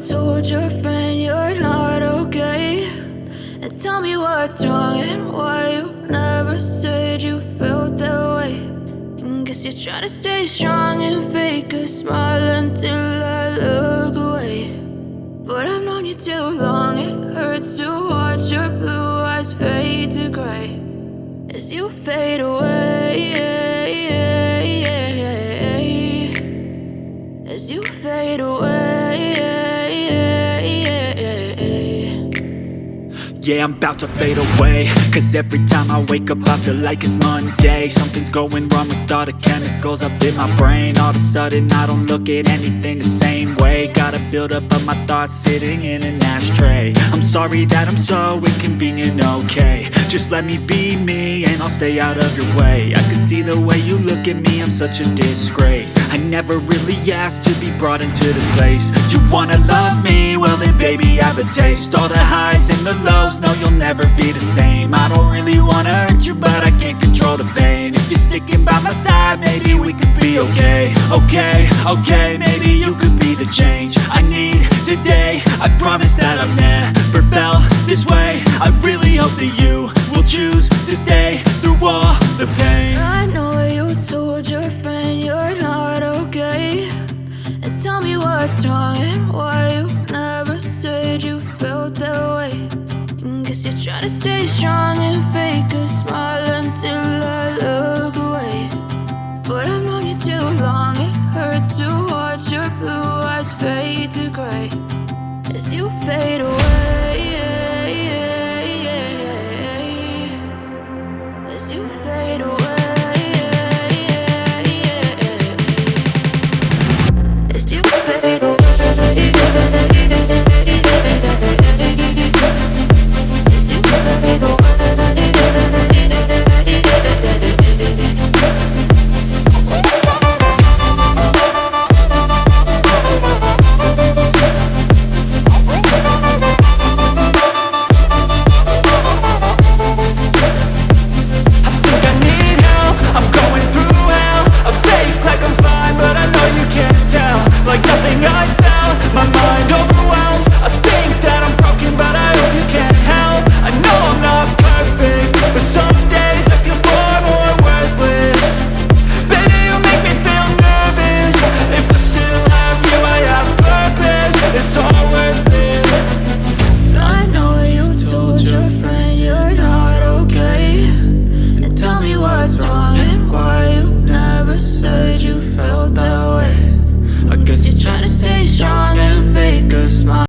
told your friend you're not okay, and tell me what's wrong and why you never said you felt that way. And guess you're trying to stay strong and fake a smile until I look away. But I've known you too long, it hurts to watch your blue eyes fade to gray as you fade away, as you fade away. Yeah, I'm about to fade away, cause every time I wake up I feel like it's Monday. Something's going wrong with all the chemicals up in my brain. All of a sudden I don't look at anything the same way. Gotta build up of my thoughts sitting in an ashtray. I'm sorry that I'm so inconvenient, okay. Just let me be me and I'll stay out of your way. I can see the way you look at me, I'm such a disgrace. I never really asked to be brought into this place. You wanna love me? Well then baby I have a taste. All the highs and the lows, no you'll never be the same. I don't really wanna hurt you but I can't control the pain. If you're sticking by my side maybe we could be okay. Okay, maybe you could be the change I need today. I promise that I've never felt this way. I really hope that you will choose to stay through all the pain. I know you told your friend you're not okay, and tell me what's wrong and why you never said you felt that way. And guess you're trying to stay strong and fake a smile until I look away. But I've known you too long, it hurts to watch your blue eyes fade to gray as you fade away.